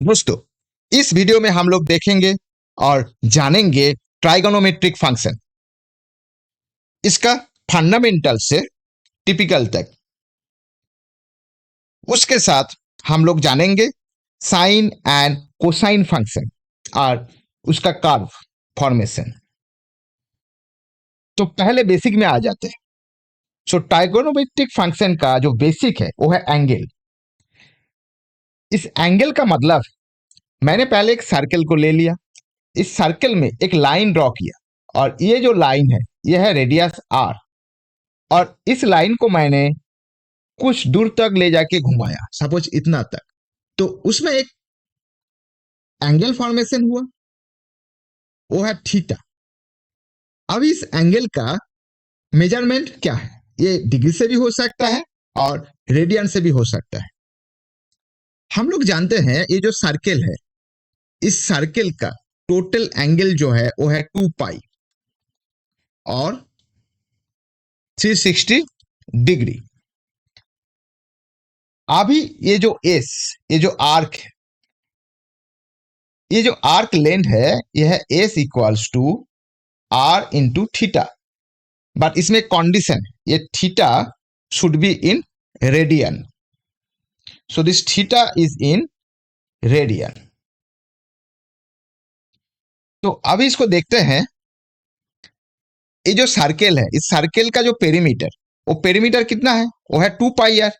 दोस्तों, इस वीडियो में हम लोग देखेंगे और जानेंगे ट्राइगोनोमेट्रिक फंक्शन, इसका फंडामेंटल से टिपिकल तक। उसके साथ हम लोग जानेंगे साइन एंड कोसाइन फंक्शन और उसका कर्व फॉर्मेशन। तो पहले बेसिक में आ जाते हैं। सो ट्राइगोनोमेट्रिक फंक्शन का जो बेसिक है वो है एंगल। इस एंगल का मतलब, मैंने पहले एक सर्कल को ले लिया, इस सर्कल में एक लाइन ड्रॉ किया और ये जो लाइन है यह है रेडियस आर, और इस लाइन को मैंने कुछ दूर तक ले जाके घुमाया, सपोज इतना तक, तो उसमें एक एंगल फॉर्मेशन हुआ, वो है थीटा। अब इस एंगल का मेजरमेंट क्या है? ये डिग्री से भी हो सकता है और रेडियन से भी हो सकता है। हम लोग जानते हैं ये जो सर्कल है, इस सर्कल का टोटल एंगल जो है वो है 2 पाई और 360 डिग्री। अभी ये जो एस, ये जो आर्क है, ये जो आर्क लेंथ है यह है S equals to R into theta. But इसमें कंडीशन है, ये theta should be in radian, so this theta is in radian. तो अभी इसको देखते हैं। ये जो सर्कल है, इस सर्कल का जो पेरीमीटर, वो पेरीमीटर कितना है? वो है 2 पाई आर।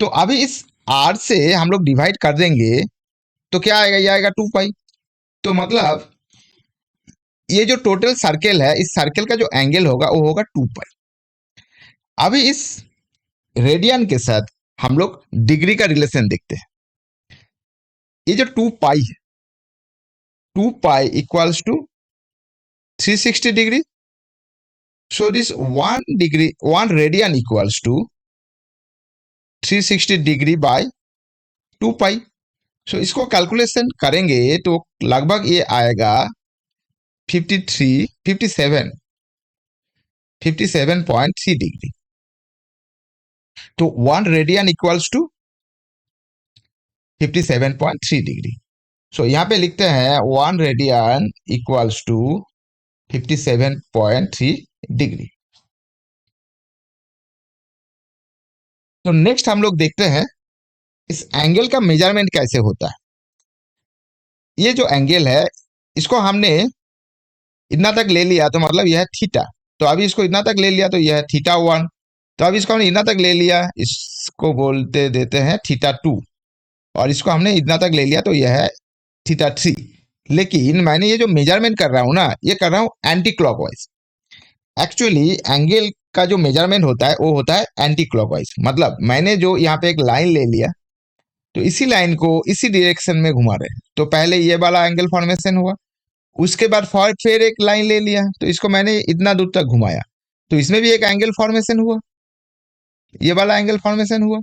तो अभी इस आर से हम लोग डिवाइड कर देंगे तो क्या आएगा? ये आएगा 2 पाई। तो मतलब ये जो टोटल सर्कल है, इस सर्कल का जो एंगल होगा वो होगा 2 पाई। अभी इस रेडियन के साथ हम लोग डिग्री का रिलेशन देखते हैं। ये जो 2 पाई है, 2 pi equals to 360 degree, so this 1 radian equals to 360 degree by 2 pi. So इसको कैलकुलेशन करेंगे तो लगभग ये आएगा 57.3 डिग्री। तो 1 रेडियन इक्वल्स टू 57.3 डिग्री। सो यहाँ पे लिखते हैं 1 रेडियन इक्वल्स टू 57.3 डिग्री। तो नेक्स्ट हम लोग देखते हैं इस एंगल का मेजरमेंट कैसे होता है। ये जो एंगल है, इसको हमने इतना तक ले लिया तो मतलब यह है थीटा। तो अभी इसको इतना तक ले लिया तो यह है थीटा 1। तो अभी इसको हमने इतना तक ले लिया, इसको बोलते देते हैं थीटा 2, और इसको हमने इतना तक ले लिया तो यह है थीटा 3। लेकिन मैंने ये जो मेजरमेंट कर रहा हूं ना, ये कर रहा हूं एंटी क्लॉकवाइज। एक्चुअली एंगल का जो मेजरमेंट होता है वो होता है एंटी क्लॉकवाइज। मतलब मैंने जो यहाँ पे एक लाइन ले लिया, तो इसी लाइन को इसी डायरेक्शन में घुमा रहे हैं, तो पहले ये वाला एंगल फॉर्मेशन हुआ। उसके बाद फिर एक लाइन ले लिया, तो इसको मैंने इतना दूर तक घुमाया, तो इसमें भी एक एंगल फॉर्मेशन हुआ, ये वाला एंगल फॉर्मेशन हुआ।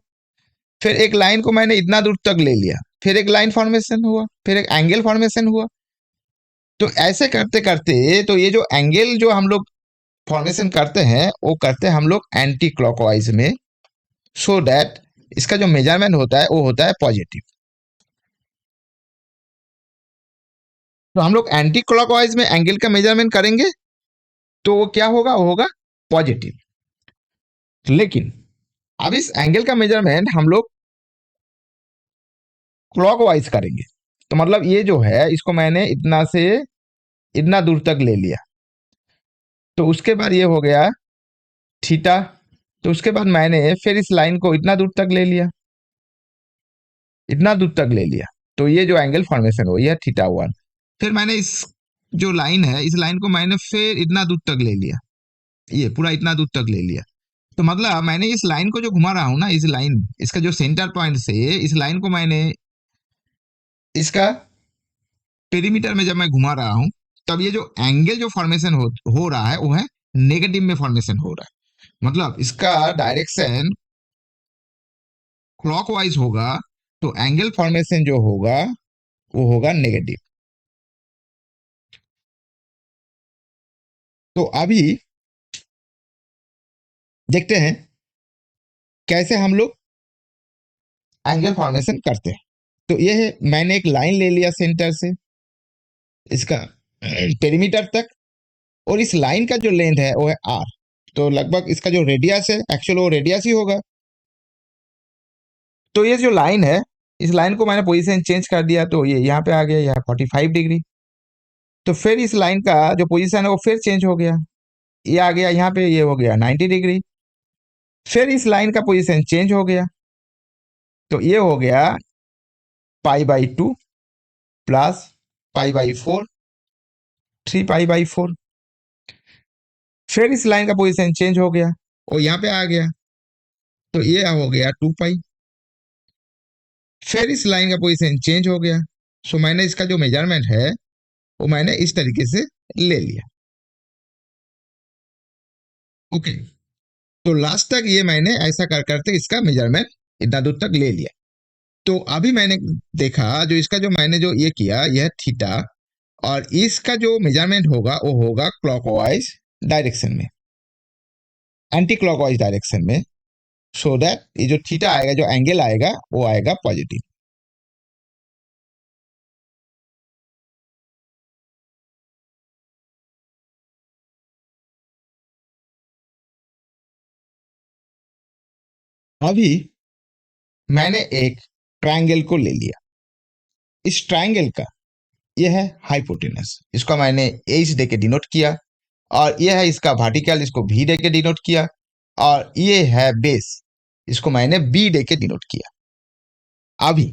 फिर एक लाइन को मैंने इतना दूर तक ले लिया, फिर एक लाइन फॉर्मेशन हुआ, फिर एक एंगल फॉर्मेशन हुआ। तो ऐसे करते करते तो ये जो एंगल जो हम लोग फॉर्मेशन करते हैं वो करते हैं हम लोग एंटी क्लॉकवाइज में, सो दैट इसका जो मेजरमेंट होता है वो होता है पॉजिटिव। तो हम लोग एंटी क्लॉकवाइज में एंगल का मेजरमेंट करेंगे तो वो क्या होगा? वो होगा पॉजिटिव। लेकिन अब इस एंगल का मेजरमेंट हम लोग क्लॉकवाइज करेंगे, तो मतलब ये जो है इसको मैंने इतना से इतना दूर तक ले लिया, तो उसके बाद ये हो गया थीटा। तो उसके बाद मैंने फिर इस लाइन को इतना दूर तक ले लिया, इतना दूर तक ले लिया, तो ये जो एंगल फॉर्मेशन हो यह थीटा 1। फिर मैंने इस जो लाइन है, इस लाइन को मैंने फिर इतना दूर तक ले लिया, ये पूरा इतना दूर तक ले लिया। तो मतलब मैंने इस लाइन को जो घुमा रहा हूं ना, इस लाइन, इसका जो सेंटर पॉइंट से इस लाइन को मैंने इसका पेरीमीटर में जब मैं घुमा रहा हूं, तब ये जो एंगल जो फॉर्मेशन हो रहा है वो है नेगेटिव में फॉर्मेशन हो रहा है। मतलब इसका डायरेक्शन क्लॉकवाइज होगा, तो एंगल फॉर्मेशन जो होगा वो होगा नेगेटिव। तो अभी देखते हैं कैसे हम लोग एंगल फॉर्मेशन करते हैं। तो ये है, मैंने एक लाइन ले लिया सेंटर से इसका पेरीमीटर तक, और इस लाइन का जो लेंथ है वो है आर। तो लगभग इसका जो रेडियस है एक्चुअल वो रेडियस ही होगा। तो ये जो लाइन है, इस लाइन को मैंने पोजीशन चेंज कर दिया, तो ये यहाँ पे आ गया, यह 45 डिग्री। तो फिर इस लाइन का जो पोजीशन है वो फिर चेंज हो गया, ये आ गया यहाँ पे, ये हो गया 90 डिग्री। फिर इस लाइन का पोजीशन चेंज हो गया, तो ये हो गया π/2 प्लस π/4, 3π/4। फिर इस लाइन का पोजीशन चेंज हो गया और यहाँ पे आ गया, तो ये हो गया 2π। फिर इस लाइन का पोजीशन चेंज हो गया, सो मैंने इसका जो मेजरमेंट है वो मैंने इस तरीके से ले लिया। ओके, तो लास्ट तक ये मैंने ऐसा कर करते इसका मेजरमेंट इतना दूर तक ले लिया। तो अभी मैंने देखा जो इसका जो मैंने जो ये किया, यह थीटा, और इसका जो मेजरमेंट होगा वो होगा क्लॉकवाइज डायरेक्शन में, एंटी क्लॉकवाइज डायरेक्शन में, सो दैट ये जो थीटा आएगा, जो एंगल आएगा वो आएगा पॉजिटिव। अभी मैंने एक ट्रायंगल को ले लिया, इस ट्रायंगल का ये है हाइपोटेनस, इसको मैंने एच दे के डिनोट किया, और ये है इसका वर्टिकल, इसको भी दे के डिनोट किया, और ये है बेस, इसको मैंने बी दे के डिनोट किया। अभी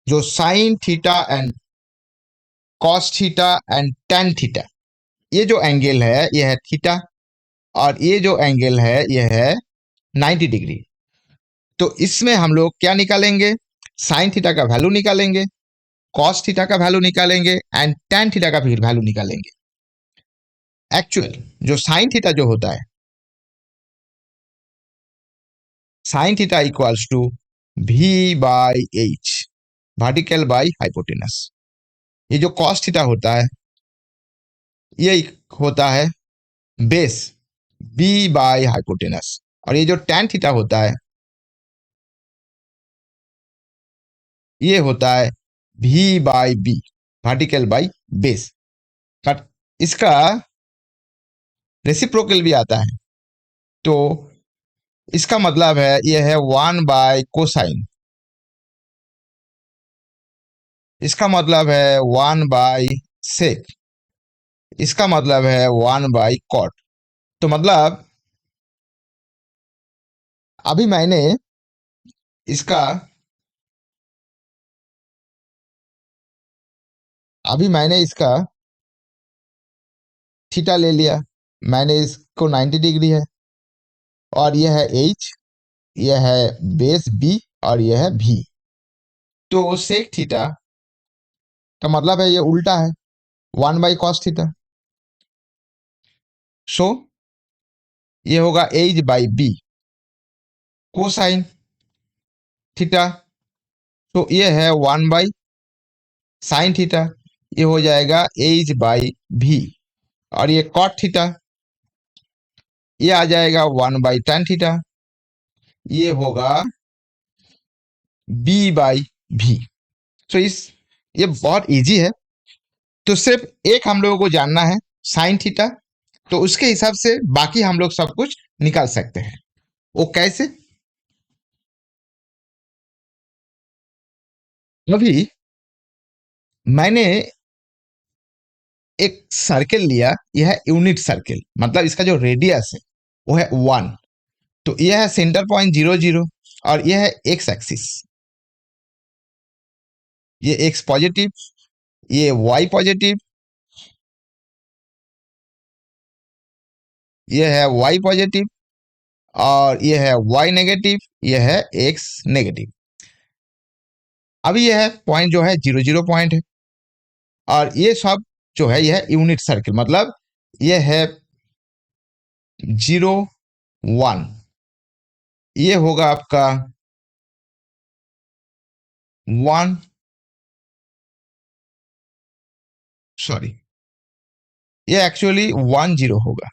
जो sign theta and cos theta and tan theta, ये जो एंगल है ये है थीटा, और ये जो एंगल है ये है 90 डिग्री। तो इसमें हम लोग क्या निकालेंगे, साइन थीटा का वैल्यू निकालेंगे, कॉस थीटा का वैल्यू निकालेंगे, एंड टेन थीटा का भी वैल्यू निकालेंगे। एक्चुअल जो साइन थीटा जो होता है, sine theta equals to V/H, vertical by hypotenuse. ये जो कॉस थीटा होता है ये होता है बेस B/ हाइपोटेनस, और ये जो टेन थीटा होता है ये होता है V/B, vertical by base. But इसका रेसिप्रोकल भी आता है, तो इसका मतलब है ये है 1/कोसाइन, इसका मतलब है 1/सेक, इसका मतलब है 1/कॉट। तो मतलब अभी मैंने इसका अभी मैंने इसका थीटा ले लिया, मैंने इसको 90 डिग्री है, और यह है एच, यह है बेस बी, और यह है भी। तो सेक थीटा का मतलब है ये उल्टा है, 1/कॉस थीटा। सो ये होगा H/B कोसाइन थीटा। तो ये है 1/साइन थीटा, ये हो जाएगा H/V, और ये कॉट थीटा ये आ जाएगा 1/tan थीटा, ये होगा B/V। तो ये बहुत इजी है। तो सिर्फ एक हम लोगों को जानना है साइन थीटा, तो उसके हिसाब से बाकी हम लोग सब कुछ निकाल सकते हैं। वो कैसे? अभी मैंने एक सर्कल लिया, यह है यूनिट सर्कल, मतलब इसका जो रेडियस है वो है 1। तो यह है सेंटर पॉइंट 0 0, और यह है एक्स एक्सिस, ये एक्स पॉजिटिव, ये वाई पॉजिटिव, ये है वाई पॉजिटिव, और ये है वाई नेगेटिव, ये है एक्स नेगेटिव। अभी यह है पॉइंट जो है 0 0 पॉइंट है, और ये सब जो है यह है यूनिट सर्कल, मतलब ये है 0 1, ये होगा आपका 1, सॉरी ये एक्चुअली 1 0 होगा,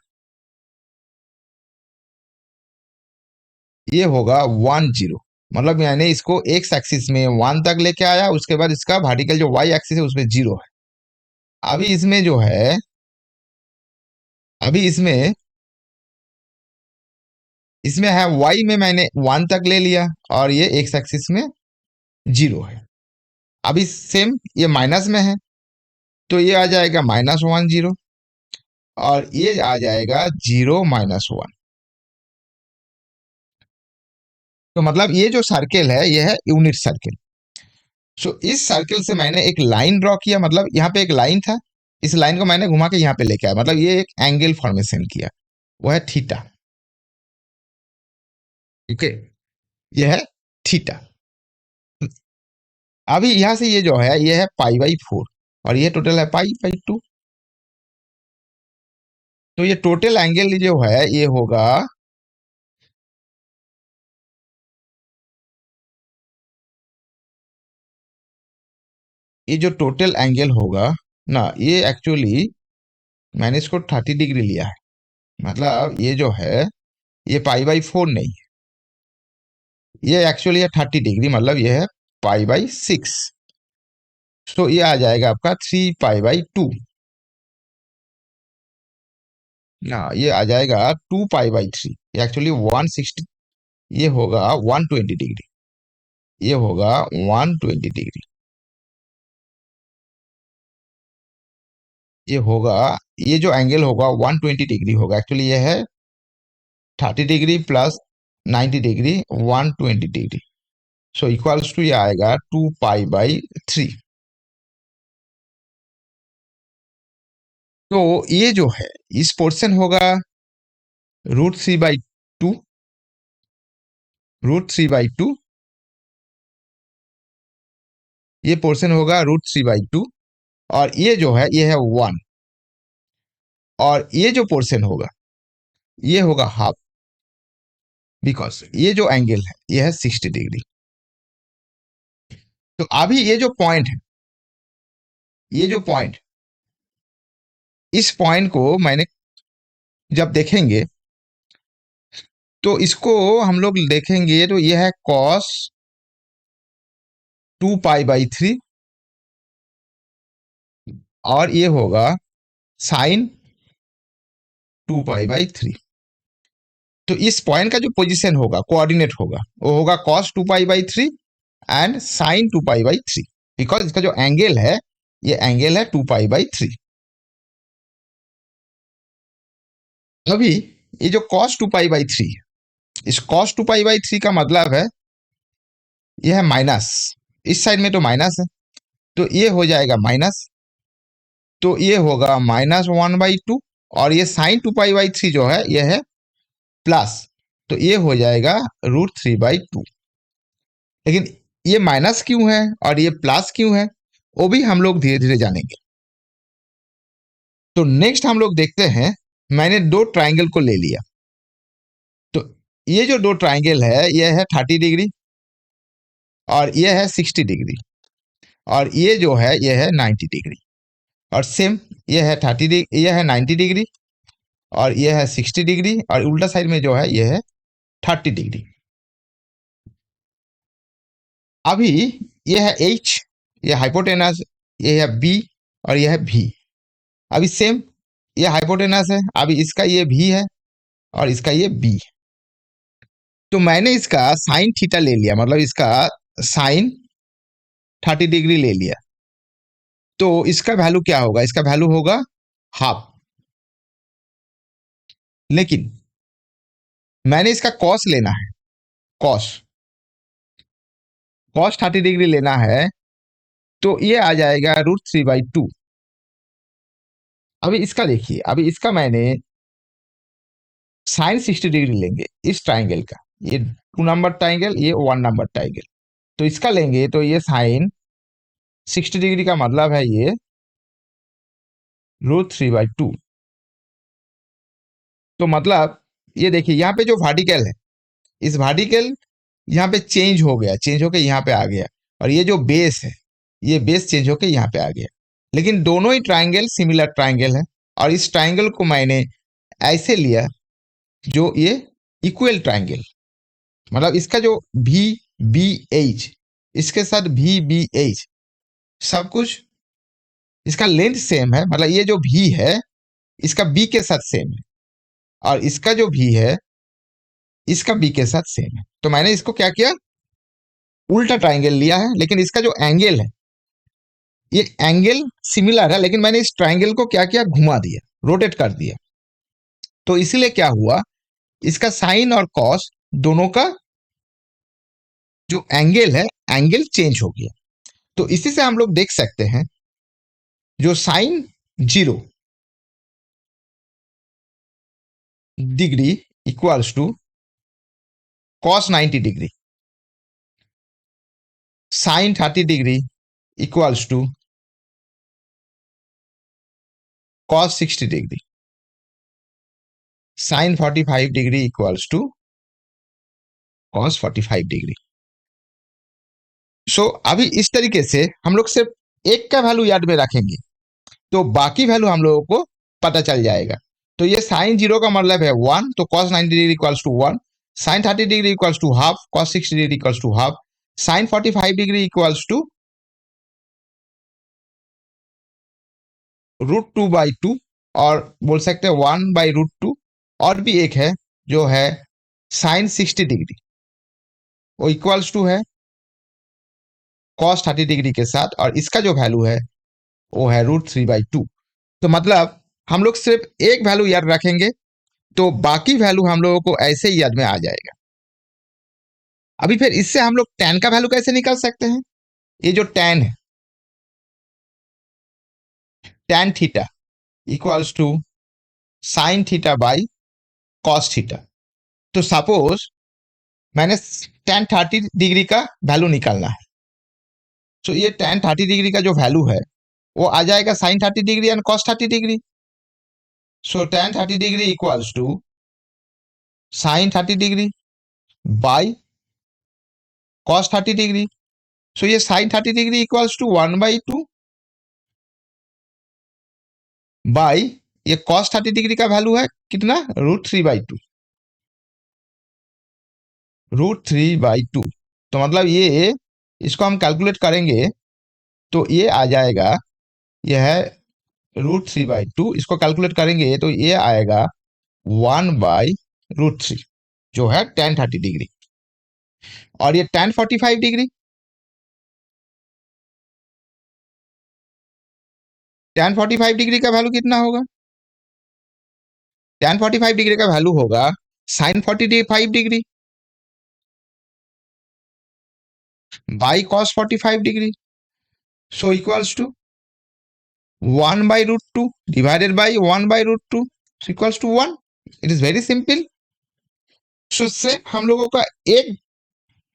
ये होगा 1 0, मतलब मैंने इसको एक्स एक्सिस में 1 तक लेके आया, उसके बाद इसका वर्टिकल जो वाई एक्सिस है उसमें 0 है। अभी इसमें जो है, अभी इसमें इसमें है वाई में मैंने 1 तक ले लिया और ये एक्स एक्सिस में 0 है। अभी सेम ये माइनस में है, तो ये आ जाएगा -1 0, और ये आ जाएगा 0 - 1। तो मतलब ये जो सर्किल है ये है यूनिट सर्किल। सो इस सर्किल से मैंने एक लाइन ड्रॉ किया, मतलब यहाँ पे एक लाइन था, इस लाइन को मैंने घुमा के यहाँ पे लेके आया, मतलब ये एक एंगल फॉर्मेशन किया, वो है थीटा। ओके, ये है थीटा। अभी यहाँ से ये जो है ये है π/4, और ये टोटल है π/2। तो ये टोटल एंगल जो है ये होगा, ये जो टोटल एंगल होगा ना, ये एक्चुअली मैंने इसको 30 डिग्री लिया है, मतलब ये जो है ये π/4 नहीं है, ये एक्चुअली है 30 डिग्री, मतलब ये है π/6। तो ये आ जाएगा आपका 3π/2 ना, ये आ जाएगा 2π/3, एक्चुअली 160, ये होगा 120 डिग्री, ये होगा 120 डिग्री, ये होगा, ये जो एंगल होगा 120 डिग्री होगा, एक्चुअली ये है 30 degree plus 90 degree, 120 degree. So equals to ये आएगा 2π/3। तो ये जो है इस पोर्शन होगा √3/2, √3/2, ये पोर्शन होगा √3/2, और ये जो है ये है 1, और ये जो पोर्शन होगा ये होगा हाफ, बिकॉज ये जो एंगल है ये है 60 डिग्री। तो अभी ये जो पॉइंट है, ये जो पॉइंट, इस पॉइंट को मैंने जब देखेंगे तो इसको हम लोग देखेंगे, तो ये है cos 2π/3, और ये होगा sin 2π/3। तो इस पॉइंट का जो पोजीशन होगा, कोऑर्डिनेट होगा, वो होगा cos 2π/3 एंड sin 2π/3, बिकॉज इसका जो एंगल है ये एंगल है 2π/3। अभी ये जो cos 2π/3 है, इस cos 2π/3 का मतलब है ये है माइनस, इस साइड में तो माइनस है, तो ये हो जाएगा माइनस, तो ये होगा -1/2, और ये sin 2π/3 जो है ये है प्लस, तो ये हो जाएगा √3/2। लेकिन ये माइनस क्यों है और ये प्लस क्यों है, वो भी हम लोग धीरे धीरे जानेंगे। तो नेक्स्ट हम लोग देखते हैं, मैंने दो ट्राइंगल को ले लिया, तो ये जो दो ट्राइंगल है ये है 30 डिग्री और ये है 60 डिग्री, और ये जो है ये है 90 डिग्री, और सेम ये है 30 डिग्री, ये है 90 डिग्री, और ये है 60 डिग्री, और उल्टा साइड में जो है ये है 30 डिग्री। अभी ये है H, ये हाइपोटेनस, ये है B, और ये है V। अभी सेम ये हाइपोटेनस है, अभी इसका ये V है और इसका ये B है। तो मैंने इसका साइन थीटा ले लिया, मतलब इसका साइन 30 डिग्री ले लिया, तो इसका वैल्यू क्या होगा, इसका वैल्यू होगा हाफ। लेकिन मैंने इसका कॉस लेना है, कॉस कॉस 30 डिग्री लेना है, तो ये आ जाएगा √3/2। अभी इसका देखिए, अभी इसका मैंने साइन 60 डिग्री लेंगे इस ट्राइंगल का, ये 2 नंबर ट्राइंगल, ये 1 नंबर ट्राइंगल, तो इसका लेंगे तो ये साइन 60 डिग्री का मतलब है ये √3/2। तो मतलब ये देखिए यहाँ पे जो वर्टिकल है, इस वर्टिकल यहाँ पे चेंज हो गया, चेंज होके यहाँ पे आ गया, और ये जो बेस है ये बेस चेंज होके यहाँ पे आ गया। लेकिन दोनों ही ट्राइंगल सिमिलर ट्राइंगल है, और इस ट्राइंगल को मैंने ऐसे लिया जो ये इक्वल ट्राइंगल, मतलब इसका जो भी बी एच, इसके साथ भी बी एच, सब कुछ इसका लेंथ सेम है, मतलब ये जो भी है इसका बी के साथ सेम है, और इसका जो भी है इसका बी के साथ सेम है। तो मैंने इसको क्या किया, उल्टा ट्राइंगल लिया है, लेकिन इसका जो एंगल है ये एंगल सिमिलर है, लेकिन मैंने इस ट्राइंगल को क्या किया, घुमा दिया, रोटेट कर दिया। तो इसीलिए क्या हुआ, इसका साइन और कॉस दोनों का जो एंगल है, एंगल चेंज हो गया। तो इसी से हम लोग देख सकते हैं जो sine 0 degree equals to cos 90 degree, sine 30 degree equals to cos 60 degree, sine 45 degree equals to cos 45 degree. So अभी इस तरीके से हम लोग सिर्फ एक का वैल्यू याद में रखेंगे तो बाकी वैल्यू हम लोगों को पता चल जाएगा। तो ये साइन 0 का मतलब है 1, तो cos 90 degree equals to 1, sine 30 degree equals to half, cos 60 degree equals to half, sine 45 degree equals to √2/2, और बोल सकते हैं 1/√2। और भी एक है जो है साइन 60 डिग्री, वो इक्वल्स टू है कॉस 30 डिग्री के साथ, और इसका जो वैल्यू है वो है √3/2। तो मतलब हम लोग सिर्फ एक वैल्यू याद रखेंगे तो बाकी वैल्यू हम लोगों को ऐसे ही याद में आ जाएगा। अभी फिर इससे हम लोग tan का वैल्यू कैसे निकाल सकते हैं, ये जो tan है, tan theta equals to sine theta by cos theta. तो सपोज मैंने tan 30 डिग्री का वैल्यू निकालना है, तो ये tan 30 डिग्री का जो वैल्यू है वो आ जाएगा sine 30 degree and cos 30 degree. So tan 30 degree equals to sine 30 degree by cos 30 degree. So ये sine 30 degree equals to 1/2 by ये कॉस 30 डिग्री का वैल्यू है कितना, √3/2, √3/2। तो मतलब ये इसको हम कैलकुलेट करेंगे तो ये आ जाएगा, यह है √3/2, इसको कैलकुलेट करेंगे तो ये आएगा 1/√3 जो है tan 30 डिग्री। और ये tan 45 डिग्री, tan 45 डिग्री का वैल्यू कितना होगा, tan 45 डिग्री का वैल्यू होगा sine 45 degree by cos 45 degree. So equals to 1/√2 divided by 1/√2 equals to 1। It is very simple. So से हम लोगों का एक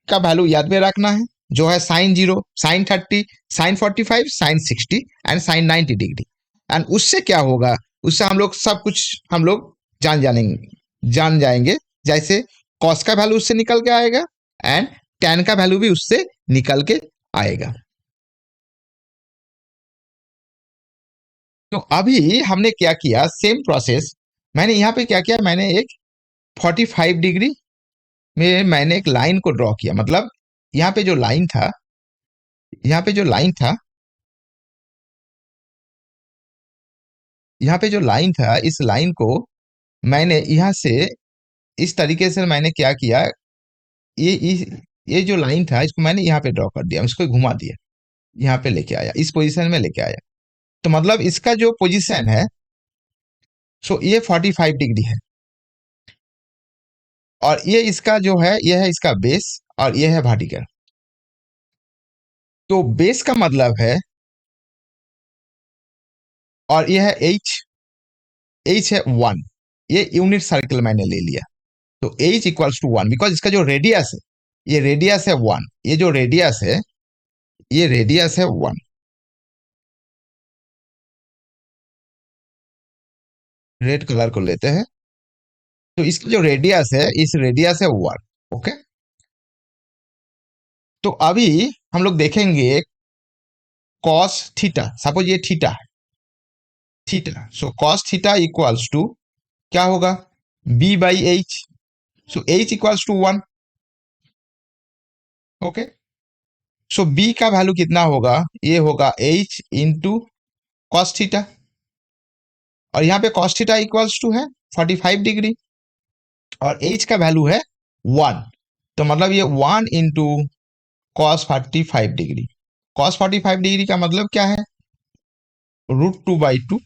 का वैल्यू याद में रखना है जो है sine 0, sine 30, sine 45, sine 60 and sine 90 degree. And उससे क्या होगा, उससे हम लोग सब कुछ हम लोग जान जाएंगे। जैसे कॉस का वैल्यू उससे निकल के आएगा एंड टैन का वैल्यू भी उससे निकल के आएगा। तो अभी हमने क्या किया, सेम प्रोसेस मैंने यहाँ पे क्या किया, मैंने एक 45 डिग्री में मैंने एक लाइन को ड्रॉ किया। मतलब यहाँ पे जो लाइन था, यहाँ पे जो लाइन था, यहाँ पे जो लाइन था, इस लाइन को मैंने यहाँ से इस तरीके से मैंने क्या किया, ये इस ये जो लाइन था इसको मैंने यहाँ पे ड्रॉ कर दिया, इसको घुमा दिया, यहाँ पे लेके आया, इस पोजीशन में लेके आया। तो मतलब इसका जो पोजीशन है, सो ये 45 डिग्री है, और ये इसका जो है ये है इसका बेस, और ये है वर्टिकल। तो बेस का मतलब है, और ये है एच है 1, ये यूनिट सर्कल मैंने ले लिया। तो h इक्वल्स टू 1 बिकॉज इसका जो रेडियस है, ये रेडियस है 1, ये जो रेडियस है ये रेडियस है 1। रेड कलर को लेते हैं, तो इसकी जो रेडियस है, इस रेडियस है 1। ओके, तो अभी हम लोग देखेंगे कॉस थीटा, सपोज ये थीटा है, theta, so cos theta equals to क्या होगा, b/h। So h equals to 1, okay, so B का वैल्यू कितना होगा, ये होगा एच इंटू कॉस थीटा, और यहाँ पे कॉस थीटा इक्वल्स टू है 45 डिग्री, और एच का वैल्यू है 1, तो मतलब ये 1 into cos 45 degree. cos 45 degree का मतलब क्या है, √2/2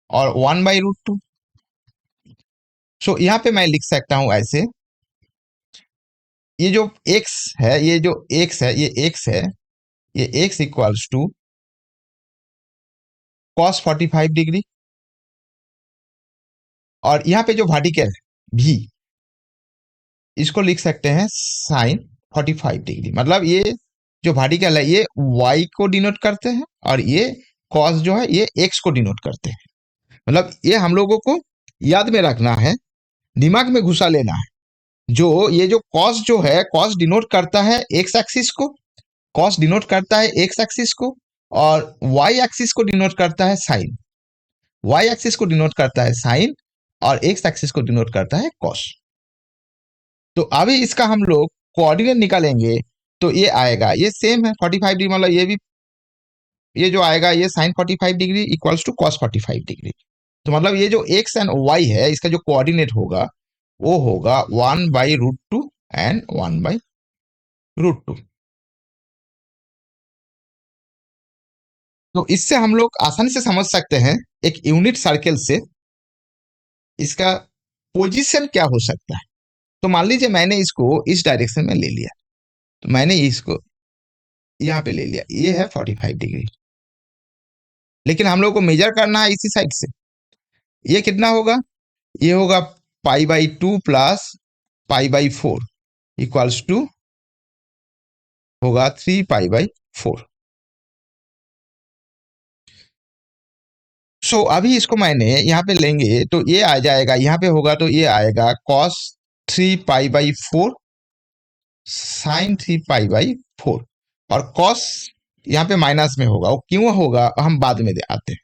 और 1/√2। सो यहाँ पे मैं लिख सकता हूं ऐसे, ये जो x है, ये x equals to cos 45 degree, और यहाँ पे जो वर्टिकल है v, इसको लिख सकते हैं sin 45 डिग्री। मतलब ये जो वर्टिकल है ये y को डिनोट करते हैं, और ये cos जो है ये x को डिनोट करते हैं। मतलब ये हम लोगों को याद में रखना है, दिमाग में घुसा लेना है। जो ये जो cos जो है, cos डिनोट करता है x एक्सिस को, cos डिनोट करता है x एक्सिस को, और y एक्सिस को डिनोट करता है sin, y एक्सिस को डिनोट करता है sin, और x एक्सिस को डिनोट करता है cos। तो अभी इसका हम लोग कोऑर्डिनेट निकालेंगे, तो ये आएगा, ये सेम है 45 डिग्री, मतलब ये भी, ये जो आएगा ये sine 45 degree equals to cos 45 degree. तो मतलब ये जो एक्स एंड वाई है, इसका जो कोऑर्डिनेट होगा वो होगा 1/√2 एंड 1/√2। तो इससे हम लोग आसानी से समझ सकते हैं एक यूनिट सर्कल से इसका पोजीशन क्या हो सकता है। तो मान लीजिए मैंने इसको इस डायरेक्शन में ले लिया, तो मैंने इसको यहाँ पे ले लिया, ये है 45 डिग्री, लेकिन हम लोग को मेजर करना है इसी साइड से। ये कितना होगा, ये होगा π/2 प्लस π/4 इक्वल्स टू होगा 3π/4। सो अभी इसको मैंने यहाँ पे लेंगे तो ये आ जाएगा, यहाँ पे होगा तो ये आएगा cos 3π/4 साइन 3π/4, और cos यहाँ पे माइनस में होगा, वो क्यों होगा हम बाद में आते हैं।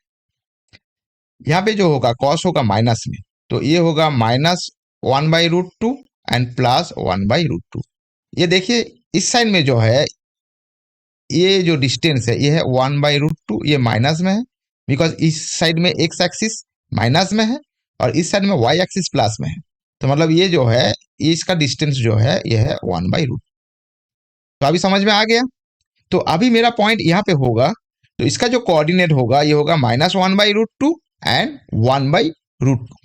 यहाँ पे जो होगा cos होगा माइनस में, तो ये होगा -1/√2 एंड +1/√2। ये देखिए इस साइड में जो है, ये जो डिस्टेंस है ये है 1/√2, ये माइनस में है, बिकॉज इस साइड में एक्स एक्सिस माइनस में है और इस साइड में वाई एक्सिस प्लस में है। तो मतलब ये जो है, ये इसका डिस्टेंस जो है ये है 1/√। तो अभी समझ में आ गया। तो अभी मेरा पॉइंट यहाँ पे होगा, तो इसका जो कोऑर्डिनेट होगा ये होगा -1/√2 एंड 1/√2।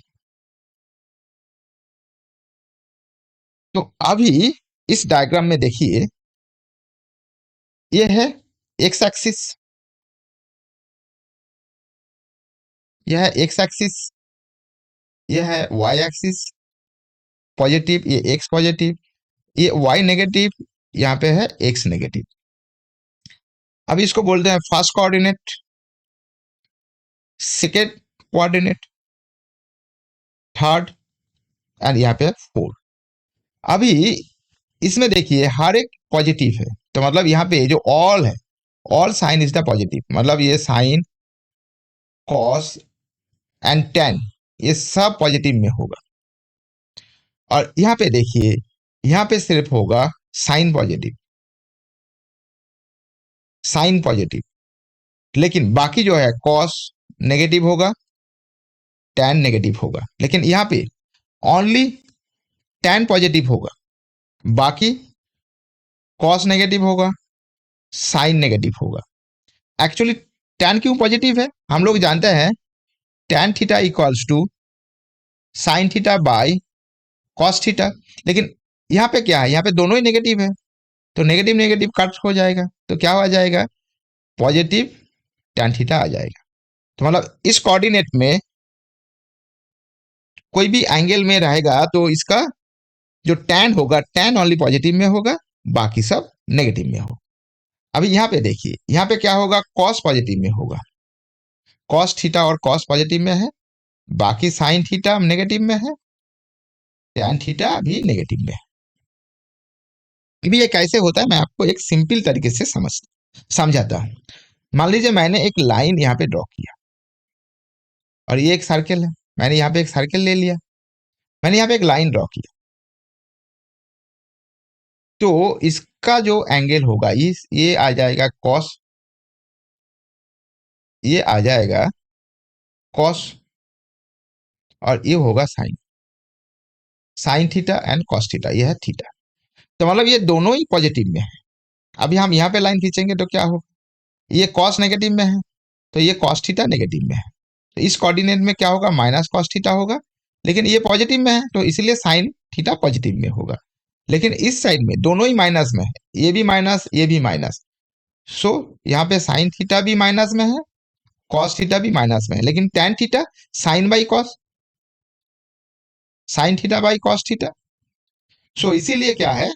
तो अभी इस डायग्राम में देखिए, ये है एक्स एक्सिस, यह है एक्स एक्सिस, यह है वाई एक्सिस पॉजिटिव, ये एक्स पॉजिटिव, ये वाई नेगेटिव, यहाँ पे है एक्स नेगेटिव। अब इसको बोलते हैं first coordinate, second coordinate, third, and यहाँ पे फोर्थ। अभी इसमें देखिए हर एक पॉजिटिव है, तो मतलब यहाँ पे जो ऑल है, all sine is the positive, मतलब ये साइन कॉस एंड टेन ये सब पॉजिटिव में होगा। और यहाँ पे देखिए, यहाँ पे सिर्फ होगा साइन पॉजिटिव, साइन पॉजिटिव, लेकिन बाकी जो है कॉस नेगेटिव होगा, टेन नेगेटिव होगा, लेकिन यहाँ पे ओनली टेन पॉजिटिव होगा, बाकी कॉस नेगेटिव होगा, साइन नेगेटिव होगा। एक्चुअली टेन क्यों पॉजिटिव है, हम लोग जानते हैं tan theta equals to sine theta by cos theta, लेकिन यहाँ पे क्या है, यहाँ पे दोनों ही नेगेटिव है, तो नेगेटिव नेगेटिव कट हो जाएगा, तो क्या आ जाएगा, पॉजिटिव टेन थीटा आ जाएगा। तो मतलब इस कोऑर्डिनेट में कोई भी एंगल में रहेगा तो इसका जो टैन होगा, टैन ओनली पॉजिटिव में होगा, बाकी सब नेगेटिव में होगा। अभी यहाँ पे देखिए, यहाँ पे क्या होगा, कॉस पॉजिटिव में होगा, कॉस थीटा और कॉस पॉजिटिव में है, बाकी साइन थीटा नेगेटिव में है, टैन थीटा भी नेगेटिव में है। अभी ये कैसे होता है मैं आपको एक सिंपल तरीके से समझाता हूँ। मान लीजिए मैंने एक लाइन यहाँ पे ड्रॉ किया, और ये एक सर्कल है, मैंने यहाँ पे एक सर्कल ले लिया, मैंने यहाँ पे एक लाइन ड्रॉ किया, तो इसका जो एंगल होगा इस ये आ जाएगा कॉस, ये आ जाएगा कॉस, और ये होगा sine, sine theta and cos theta, ये है थीटा। तो मतलब ये दोनों ही पॉजिटिव में है। अभी हम यहाँ पे लाइन खींचेंगे तो क्या होगा, ये कॉस नेगेटिव में है तो ये कॉस थीटा नेगेटिव में है, तो इस कोऑर्डिनेट में क्या होगा, माइनस कॉस थीटा होगा। लेकिन ये पॉजिटिव में है तो इसलिए साइन थीटा पॉजिटिव में होगा। लेकिन इस साइड में दोनों ही माइनस में है, ये भी माइनस ये भी माइनस, सो यहाँ पे साइन थीटा भी माइनस में है, कॉस थीटा भी माइनस में है। लेकिन tan theta sine by cos, sine theta by cos theta, so इसीलिए क्या है,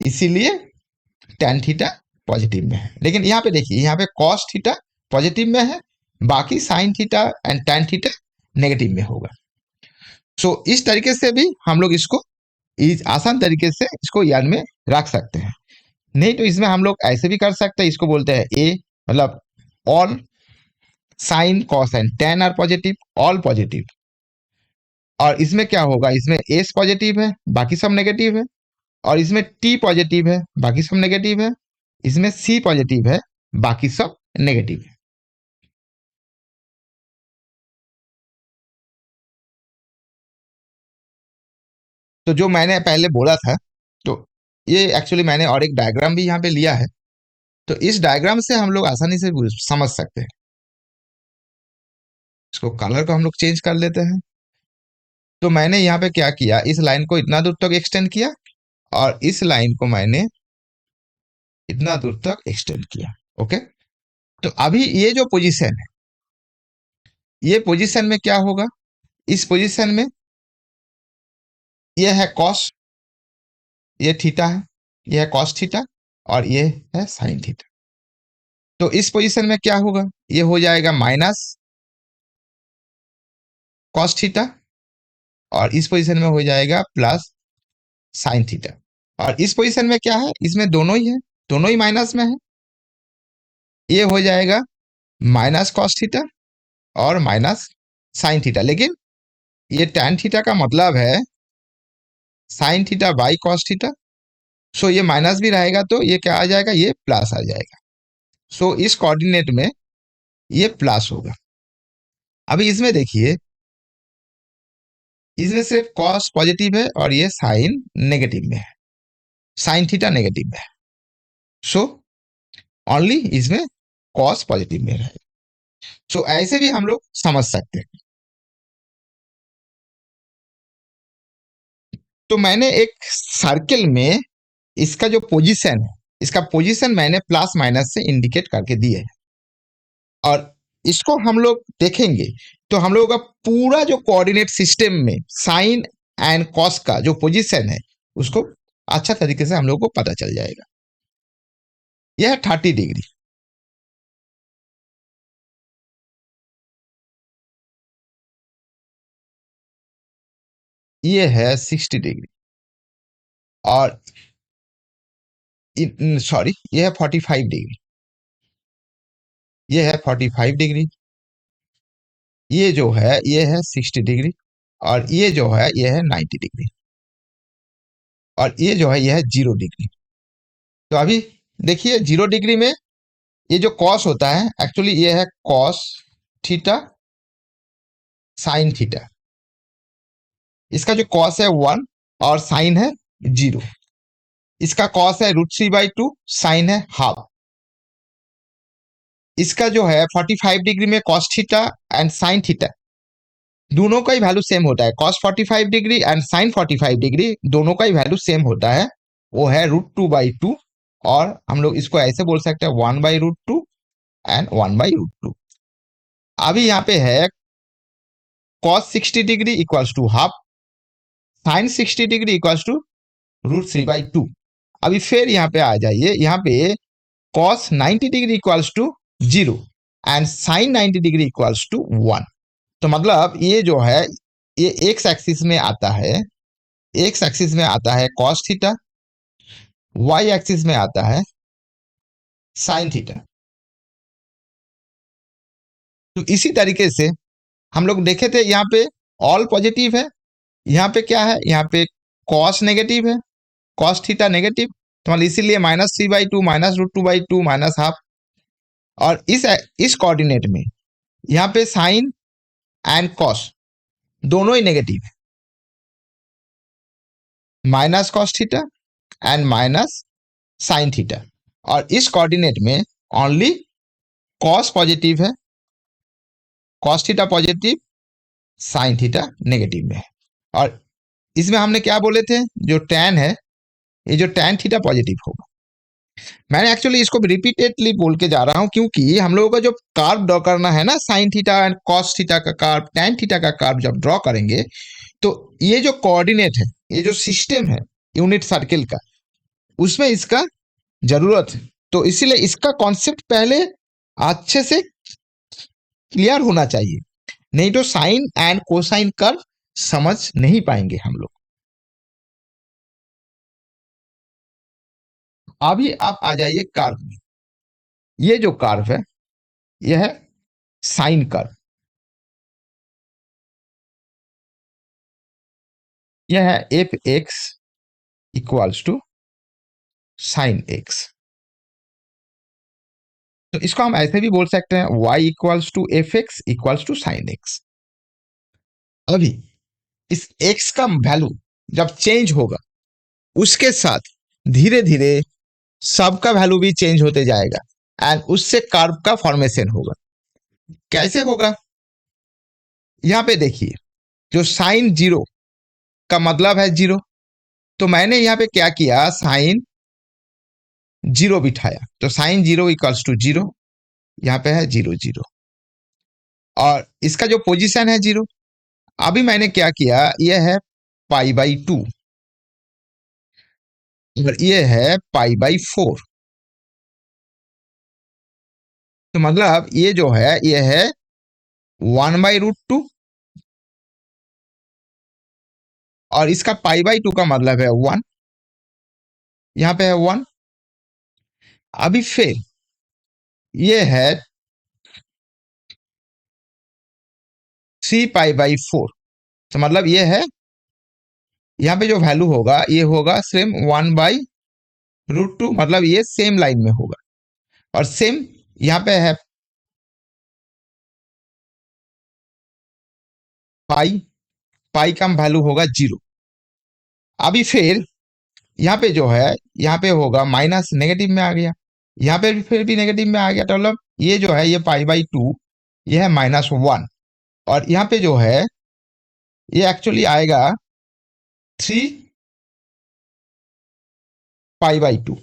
इसीलिए टेन थीटा पॉजिटिव में है। लेकिन यहाँ पे देखिए, यहाँ पे कॉस थीटा पॉजिटिव में है, बाकी sign theta and tan theta negative में होगा। सो इस तरीके से भी हम लोग इसको इस आसान तरीके से इसको याद में रख सकते हैं। नहीं तो इसमें हम लोग ऐसे भी कर सकते हैं, इसको बोलते हैं ए, मतलब all sine cos and tan are positive, all positive. और इसमें क्या होगा, इसमें एस पॉजिटिव है बाकी सब नेगेटिव है, और इसमें टी पॉजिटिव है बाकी सब नेगेटिव है, इसमें सी पॉजिटिव है बाकी सब नेगेटिव है। तो जो मैंने पहले बोला था, तो ये एक्चुअली मैंने और एक डायग्राम भी यहाँ पे लिया है, तो इस डायग्राम से हम लोग आसानी से समझ सकते हैं। इसको कलर को हम लोग चेंज कर लेते हैं। तो मैंने यहाँ पे क्या किया, इस लाइन को इतना दूर तक एक्सटेंड किया, और इस लाइन को मैंने इतना दूर तक एक्सटेंड किया। ओके, तो अभी ये जो पोजीशन है, ये पोजीशन में क्या होगा, इस पोजीशन में ये है कॉस, ये थीटा है, ये है कॉस थीटा, और ये है साइन थीटा। तो इस पोजीशन में क्या होगा, ये हो जाएगा माइनस कॉस थीटा, और इस पोजीशन में हो जाएगा प्लस साइन थीटा। और इस पोजीशन में क्या है, इसमें दोनों ही है, दोनों ही माइनस में है, ये हो जाएगा माइनस कॉस थीटा और माइनस साइन थीटा। लेकिन ये tan थीटा का मतलब है sine theta by cos theta, so ये माइनस भी रहेगा तो ये क्या आ जाएगा, ये प्लस आ जाएगा। सो इस कोऑर्डिनेट में ये प्लस होगा। अभी इसमें देखिए, इसमें सिर्फ कॉस पॉजिटिव है और ये साइन नेगेटिव में है, साइन थीटा नेगेटिव में है, सो ओनली इसमें कॉस पॉजिटिव में रहेगा। सो ऐसे भी हम लोग समझ सकते हैं। तो मैंने एक सर्किल में इसका जो पोजीशन है, इसका पोजीशन मैंने प्लस माइनस से इंडिकेट करके दिए है, और इसको हम लोग देखेंगे तो हम लोगों का पूरा जो कोऑर्डिनेट सिस्टम में साइन एंड कॉस का जो पोजीशन है उसको अच्छा तरीके से हम लोगों को पता चल जाएगा। यह है 30 डिग्री, ये है 60 डिग्री, और सॉरी ये है 45 डिग्री, ये है 45 डिग्री, ये जो है ये है 60 डिग्री, और ये जो है ये है 90 डिग्री, और ये जो है ये है 0 डिग्री। तो अभी देखिए 0 डिग्री में ये जो कॉस होता है, एक्चुअली ये है कॉस थीटा साइन थीटा, इसका जो कॉस है 1 और साइन है 0, इसका कॉस है √3/2, साइन है हाफ। इसका जो है 45 डिग्री में cos theta and sine theta दोनों का ही वैल्यू सेम होता है, cos 45 degree and sine 45 degree दोनों का ही वैल्यू सेम होता है, वो है √2/2, और हम लोग इसको ऐसे बोल सकते हैं 1/√2 एंड 1/√2। अभी यहाँ पे है cos 60 degree equals to half, sine 60 degree equals to √3/2। अभी फिर यहाँ पे आ जाइए, यहाँ पे cos 90 degree equals to 0 and sine 90 degree equals to 1। तो मतलब ये जो है ये एक्स एक्सिस में आता है, एक्स एक्सिस में आता है cos थीटा, वाई एक्सिस में आता है साइन थीटा। तो इसी तरीके से हम लोग देखे थे, यहाँ पे ऑल पॉजिटिव है, यहाँ पे क्या है, यहाँ पे कॉस नेगेटिव है, कॉस थीटा नेगेटिव, तो मतलब इसीलिए -3/2 -√2/2 -½ और इस कोऑर्डिनेट में यहाँ पे साइन एंड कॉस दोनों ही नेगेटिव है, -cos theta and -sin theta. और इस कोऑर्डिनेट में ओनली कॉस पॉजिटिव है, cos theta positive, sine theta negative में है। और इसमें हमने क्या बोले थे, जो tan है, ये जो tan थीटा पॉजिटिव होगा। मैंने एक्चुअली इसको रिपीटेडली बोल के जा रहा हूं क्योंकि हम लोगों का जो कार्व ड्रॉ करना है ना, sign theta and cos theta का कार्व, tan थीटा का कार्व जब ड्रॉ करेंगे तो ये जो कोऑर्डिनेट है, ये जो सिस्टम है यूनिट सर्किल का, उसमें इसका जरूरत है। तो इसीलिए इसका कॉन्सेप्ट पहले अच्छे से क्लियर होना चाहिए, नहीं तो साइन एंड कोसाइन कर्व समझ नहीं पाएंगे हम लोग। अभी आप आ जाइए कर्व में। ये जो कर्व है यह है साइन कर्व, यह है F X equals to sine X. तो इसको हम ऐसे भी बोल सकते हैं y equals to F X equals to sine X. अभी इस x का वैल्यू जब चेंज होगा उसके साथ धीरे धीरे सबका वैल्यू भी चेंज होते जाएगा एंड उससे कर्व का फॉर्मेशन होगा। कैसे होगा, यहां पे देखिए, जो साइन जीरो का मतलब है जीरो, तो मैंने यहां पे क्या किया, साइन जीरो बिठाया, तो sine zero equals to zero, यहां पे है जीरो जीरो, और इसका जो पोजीशन है जीरो। अभी मैंने क्या किया, यह है π/2 और ये है π/4। तो मतलब ये जो है ये है 1/√2 और इसका π/2 का मतलब है 1, यहां पे है 1। अभी फिर ये है 3π/4, तो मतलब ये है, यहाँ पे जो वैल्यू होगा ये होगा सेम 1/√2, मतलब ये सेम लाइन में होगा। और सेम यहाँ पे है पाई, पाई का वैल्यू होगा जीरो। अभी फिर यहाँ पे जो है, यहाँ पे होगा माइनस, नेगेटिव में आ गया, यहाँ पे भी फिर भी नेगेटिव में आ गया, तो मतलब ये जो है ये π/2, ये है -1, और यहाँ पे जो है ये एक्चुअली आएगा 3π/2।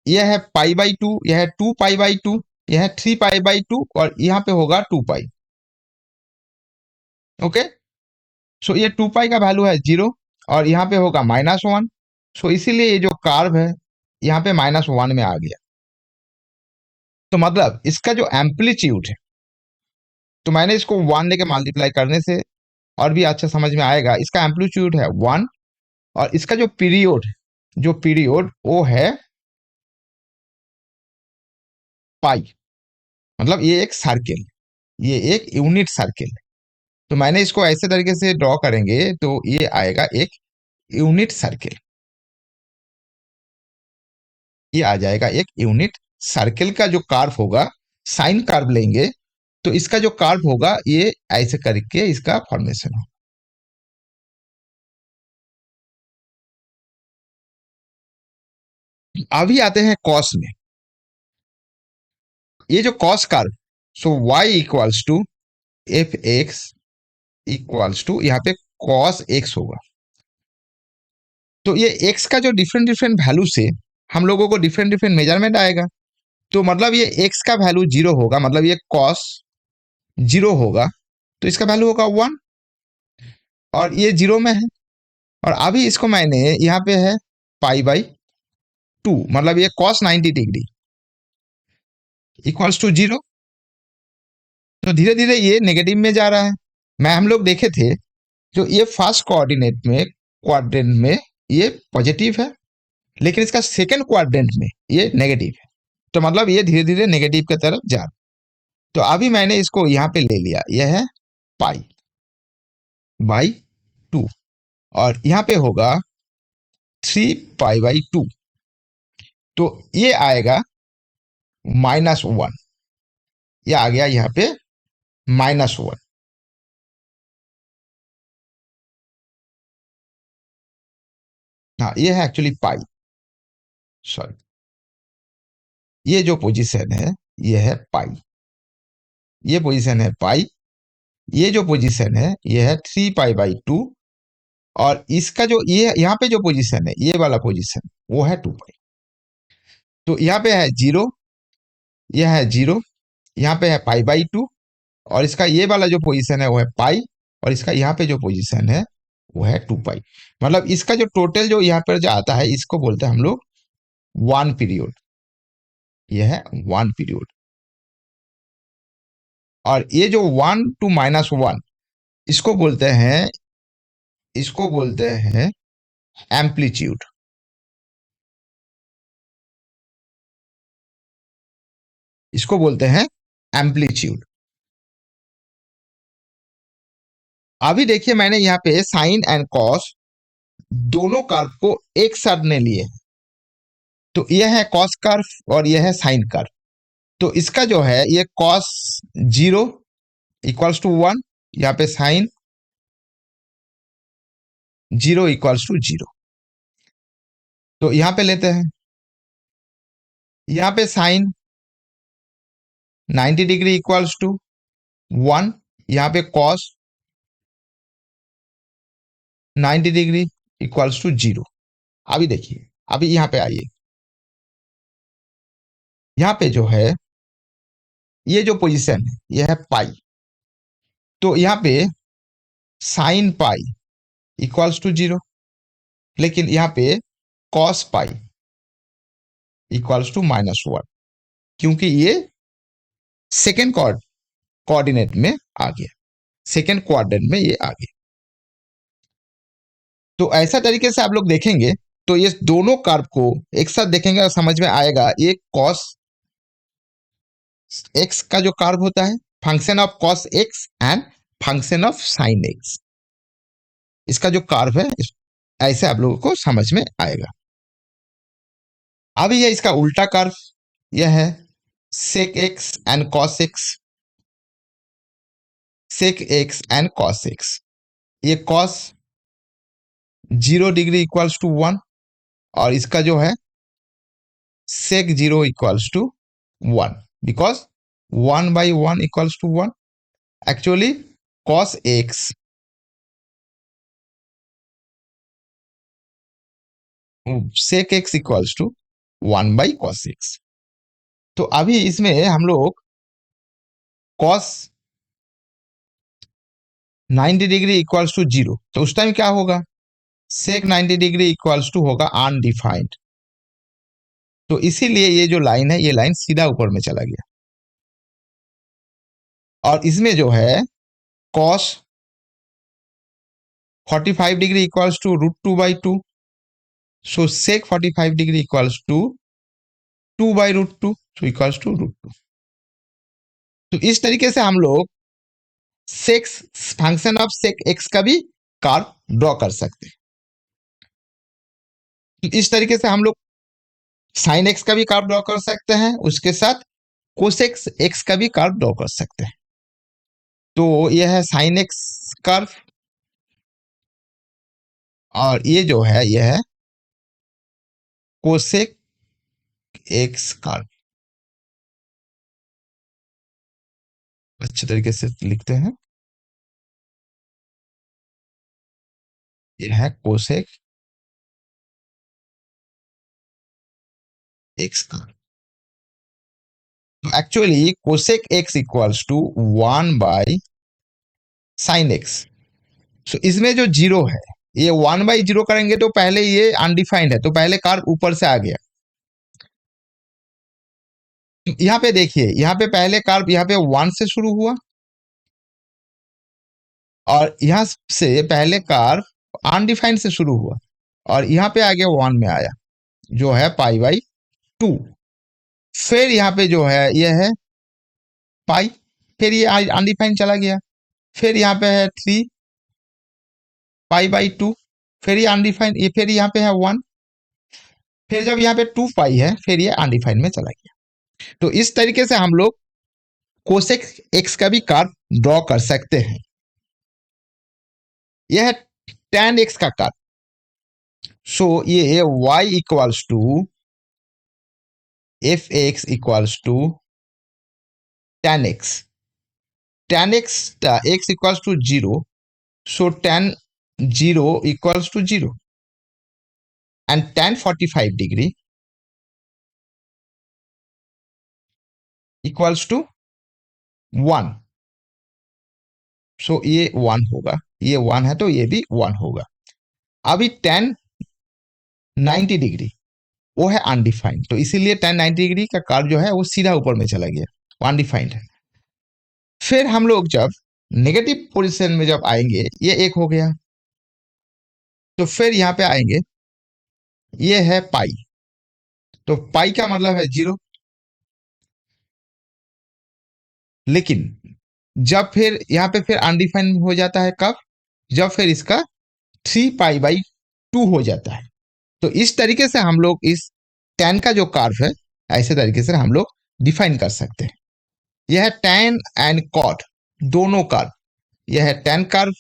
यह है π/2, यह है 2π/2, यह है 3π/2 और यहाँ पे होगा 2π। ओके, सो ये 2π का वैल्यू है जीरो और यहाँ पे होगा -1, सो इसीलिए ये जो कार्व है यहाँ पे -1 में आ गया। तो मतलब इसका जो एम्पलीट्यूड है, तो मैंने इसको 1 लेके मल्टीप्लाई करने से और भी अच्छा समझ में आएगा। इसका एम्पलीट्यूड है 1 और इसका जो पीरियड, जो पीरियड वो है पाई, मतलब ये एक सर्किल, ये एक यूनिट सर्किल। तो मैंने इसको ऐसे तरीके से ड्रॉ करेंगे तो ये आएगा एक यूनिट सर्किल, ये आ जाएगा एक यूनिट सर्किल का जो कार्व होगा, साइन कार्व लेंगे तो इसका जो कार्व होगा ये ऐसे करके इसका फॉर्मेशन होगा। अभी आते हैं कॉस में। ये जो cos curve, so y equals to F X equals to, यहाँ पे कॉस एक्स होगा। तो ये x का जो डिफरेंट डिफरेंट वैल्यू से हम लोगों को डिफरेंट डिफरेंट मेजरमेंट आएगा। तो मतलब ये x का वैल्यू जीरो होगा, मतलब ये कॉस जीरो होगा, तो इसका वैल्यू होगा 1 और ये जीरो में है। और अभी इसको मैंने यहाँ पे है π/2, मतलब ये cos 90 degree equals to zero, तो धीरे धीरे ये नेगेटिव में जा रहा है। मैं हम लोग देखे थे जो ये फर्स्ट कोऑर्डिनेट में, क्वाड्रेंट में ये पॉजिटिव है, लेकिन इसका सेकंड क्वाड्रेंट में ये नेगेटिव है, तो मतलब ये धीरे धीरे नेगेटिव की तरफ जा रहा है। तो अभी मैंने इसको यहाँ पे ले लिया, यह है π/2 और यहाँ पे होगा 3 पाई बाई 2। तो ये आएगा -1। ये आ गया यहाँ पे -1। हाँ, ये है एक्चुअली पाई। सॉरी, ये जो पोजीशन है ये है पाई। ये पोजीशन है पाई। ये जो पोजीशन है ये है 3 पाई बाई 2। और इसका जो ये यहाँ पे जो पोजीशन है, ये वाला पोजीशन, वो है 2 पाई। तो यहाँ पे है 0, यह है 0, यहाँ पे है पाई बाई 2। और इसका ये वाला जो पोजीशन है वो है पाई। और इसका यहाँ पे जो पोजीशन है वो है 2 पाई। मतलब इसका जो टोटल जो यहाँ पर जो आता है, इसको बोलते हैं हम लोग 1 पीरियड। यह है 1 पीरियड। और ये जो 1 to -1, इसको बोलते हैं, इसको बोलते हैं एम्पलीट्यूड। इसको बोलते हैं एम्पलीट्यूड। अभी देखिए, मैंने यहाँ पे साइन एंड कॉस दोनों कर्व को एक साथ ने लिए हैं। तो यह है कॉस कर्व और यह है साइन कर्व। तो इसका जो है ये कॉस 0 = 1, यहाँ पे साइन 0 = 0। तो यहाँ पे लेते हैं, यहाँ पे साइन 90 डिग्री = 1, यहाँ पे कॉस 90 डिग्री = 0। अभी देखिए, अभी यहाँ पे आइए, यहाँ पे जो है ये जो पोजीशन है ये है पाई। तो यहाँ पे साइन पाई = 0, लेकिन यहाँ पे कॉस पाई = -1, क्योंकि ये सेकेंड कोऑर्डिनेट में आ गया। सेकेंड क्वाड्रेंट में ये आ गया। तो ऐसा तरीके से आप लोग देखेंगे तो ये दोनों कर्व को एक साथ देखेंगे और समझ में आएगा। ये कॉस एक्स का जो कर्व होता है, function of cos x and function of sine x, इसका जो कर्व है ऐसे आप लोगों को समझ में आएगा। अभी ये इसका उल्टा कर्व, यह है sec X and cos X. Sec X and cos X, ये कॉस 0 डिग्री = 1 और इसका जो है sec 0 = 1, because 1/1 = 1। Actually cos x sec x = 1/cos x। तो अभी इसमें हम लोग cos 90 डिग्री = 0, तो उस टाइम क्या होगा, sec 90 डिग्री = होगा अनडिफाइंड। तो इसीलिए ये जो लाइन है, ये लाइन सीधा ऊपर में चला गया। और इसमें जो है cos 45 degree = √2/2। So sec 45 degree = 2/√2, so equals to √2। तो इस तरीके से हम लोग secs function of sec X का भी कर्व ड्रॉ कर सकते हैं। तो इस तरीके से हम लोग साइन एक्स का भी कर्व ड्रॉ कर सकते हैं, उसके साथ कोसेक्स एक्स का भी कर्व ड्रॉ कर सकते हैं। तो यह है साइन एक्स कर्व और ये जो है यह है कोसेक एक्स कर्व। अच्छे तरीके से लिखते हैं, यह है कोसेक एक्स कर्व। तो actually cosec x = 1/sin x। सो इसमें जो 0 है, ये 1/0 करेंगे तो पहले ये अनडिफाइंड है, तो पहले कर्व ऊपर से आ गया। यहाँ पे देखिए, यहाँ पे पहले कर्व यहाँ पे 1 से शुरू हुआ और यहाँ से पहले कर्व अनडिफाइंड से शुरू हुआ और यहाँ पे आगे 1 में आया, जो है पाई/2। फिर यहाँ पे जो है ये है पाई, फिर ये अनडिफाइंड चला गया। फिर यहाँ पे है 3 पाई/2, फिर ये अनडिफाइंड, ये फिर यहाँ पे है 1, फिर जब यहाँ पे 2 पाई है फिर ये अनडिफाइंड में चला गया। तो इस तरीके से हम लोग कोसेक एक्स का भी कार्व ड्रॉ कर सकते हैं। यह है tan एक्स का कार्व। सो ये y equals to F X equals to tan X. tan x equals to 0, so tan 0 equals to 0, and tan 45 degree equals to 1, so ये 1 होगा, ये 1 है तो ये भी 1 होगा। अभी tan 90 डिग्री वो है अनडिफाइंड, तो इसीलिए tan 90 डिग्री का कर्व जो है वो सीधा ऊपर में चला गया, वो अनडिफाइंड है। फिर हम लोग जब नेगेटिव पोजीशन में जब आएंगे, ये एक हो गया, तो फिर यहाँ पे आएंगे, ये है पाई, तो पाई का मतलब है 0। लेकिन जब फिर यहाँ पे फिर अनडिफाइंड हो जाता है, कब? जब फिर इसका 3 पाई बाई 2 हो जाता है। तो इस तरीके से हम लोग इस tan का जो कर्व है, ऐसे तरीके से हम लोग डिफाइन कर सकते हैं। यह है tan एंड cot दोनों कर्व। यह है tan curve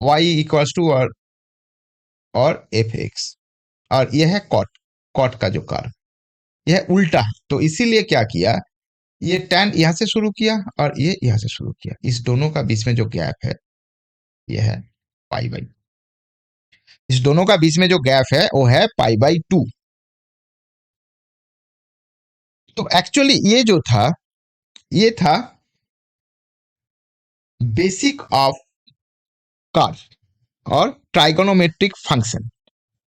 y equals to और एफ एक्स, और यह है cot का जो कर्व, यह उल्टा है। तो इसीलिए क्या किया, ये tan यहां से शुरू किया और ये यहां से शुरू किया, इस दोनों का बीच में जो गैप है यह है पाई बाई, इस दोनों का बीच में जो गैप है वो है पाई बाई 2। तो एक्चुअली ये जो था, ये था बेसिक ऑफ कर्व और ट्राइगोनोमेट्रिक फंक्शन।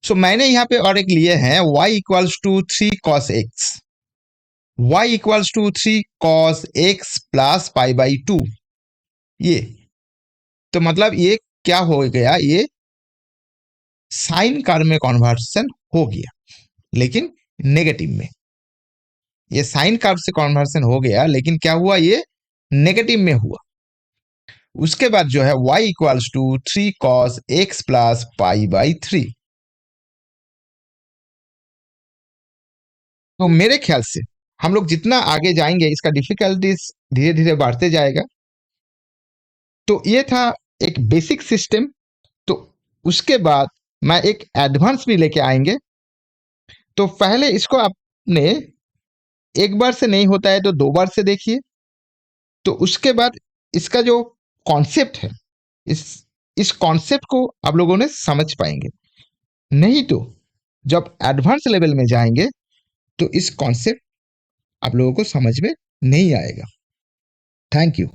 सो मैंने यहां पे और एक लिए हैं y equals to 3 cos x, y equals to 3 cos x plus pi by 2। ये तो मतलब ये क्या हो गया, ये साइन कर्व में कन्वर्सन हो गया, लेकिन नेगेटिव में। ये साइन कर्व से कन्वर्सन हो गया, लेकिन क्या हुआ, ये नेगेटिव में हुआ। उसके बाद जो है y equals to 3 cos x plus pi by 3। तो मेरे ख्याल से हम लोग जितना आगे जाएंगे इसका डिफिकल्टीज धीरे धीरे बढ़ते जाएगा। तो ये था एक बेसिक सिस्टम। तो उसके बाद मैं एक एडवांस भी लेके आएंगे। तो पहले इसको आपने एक बार से नहीं होता है तो 2 बार से देखिए, तो उसके बाद इसका जो कॉन्सेप्ट है, इस इस कॉन्सेप्ट को आप लोगों ने समझ पाएंगे। नहीं तो जब एडवांस लेवल में जाएंगे तो इस कॉन्सेप्ट आप लोगों को समझ में नहीं आएगा। Thank you.